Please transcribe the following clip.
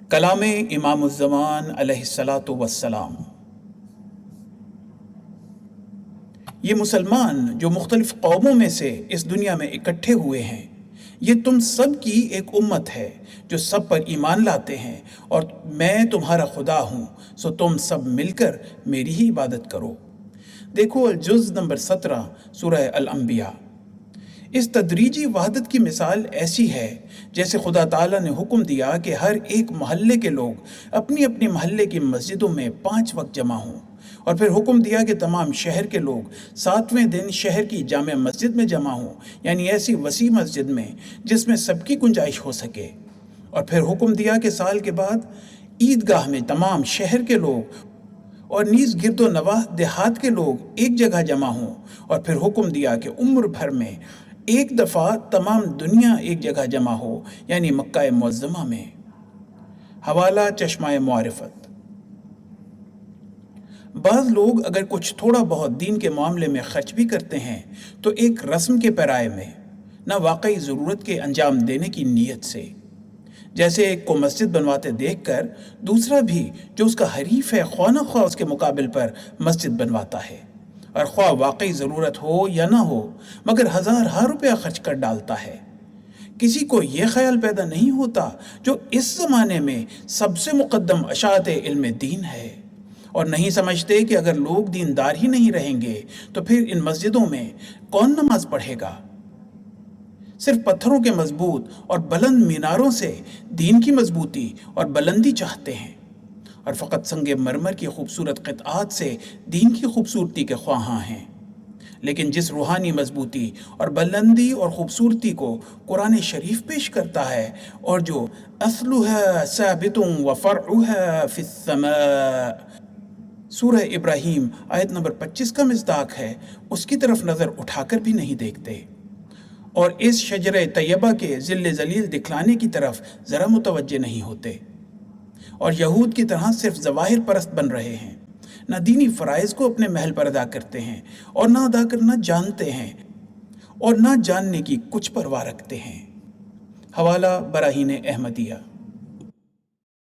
کلام امام الزمان علیہ الصلاۃ والسلام۔ یہ مسلمان جو مختلف قوموں میں سے اس دنیا میں اکٹھے ہوئے ہیں، یہ تم سب کی ایک امت ہے جو سب پر ایمان لاتے ہیں، اور میں تمہارا خدا ہوں، سو تم سب مل کر میری ہی عبادت کرو۔ دیکھو الجز نمبر 17 سورہ الانبیاء۔ اس تدریجی وحدت کی مثال ایسی ہے جیسے خدا تعالیٰ نے حکم دیا کہ ہر ایک محلے کے لوگ اپنی اپنی محلے کی مسجدوں میں 5 وقت جمع ہوں، اور پھر حکم دیا کہ تمام شہر کے لوگ 7ویں دن شہر کی جامع مسجد میں جمع ہوں، یعنی ایسی وسیع مسجد میں جس میں سب کی گنجائش ہو سکے۔ اور پھر حکم دیا کہ سال کے بعد عیدگاہ میں تمام شہر کے لوگ اور نیز گرد و نواح دیہات کے لوگ ایک جگہ جمع ہوں، اور پھر حکم دیا کہ عمر بھر میں ایک دفعہ تمام دنیا ایک جگہ جمع ہو، یعنی مکہ معظمہ میں۔ حوالہ چشمہ معرفت۔ بعض لوگ اگر کچھ تھوڑا بہت دین کے معاملے میں خرچ بھی کرتے ہیں تو ایک رسم کے پیرائے میں، نہ واقعی ضرورت کے انجام دینے کی نیت سے۔ جیسے ایک کو مسجد بنواتے دیکھ کر دوسرا بھی جو اس کا حریف ہے خواہ نہ خواہ اس کے مقابل پر مسجد بنواتا ہے، اور خواہ واقعی ضرورت ہو یا نہ ہو مگر ہزارہا روپیہ خرچ کر ڈالتا ہے۔ کسی کو یہ خیال پیدا نہیں ہوتا جو اس زمانے میں سب سے مقدم اشاعت علم دین ہے، اور نہیں سمجھتے کہ اگر لوگ دیندار ہی نہیں رہیں گے تو پھر ان مسجدوں میں کون نماز پڑھے گا۔ صرف پتھروں کے مضبوط اور بلند میناروں سے دین کی مضبوطی اور بلندی چاہتے ہیں، اور فقط سنگ مرمر کی خوبصورت قطعات سے دین کی خوبصورتی کے خواہاں ہیں۔ لیکن جس روحانی مضبوطی اور بلندی اور خوبصورتی کو قرآن شریف پیش کرتا ہے، اور جو اصلها ثابت وفرعها فی السماء، سورہ ابراہیم آیت نمبر 25 کا مصداق ہے، اس کی طرف نظر اٹھا کر بھی نہیں دیکھتے، اور اس شجرہ طیبہ کے ذل ذلیل دکھلانے کی طرف ذرا متوجہ نہیں ہوتے، اور یہود کی طرح صرف ظواہر پرست بن رہے ہیں، نہ دینی فرائض کو اپنے محل پر ادا کرتے ہیں، اور نہ ادا کرنا جانتے ہیں، اور نہ جاننے کی کچھ پرواہ رکھتے ہیں۔ حوالہ براہین احمدیہ۔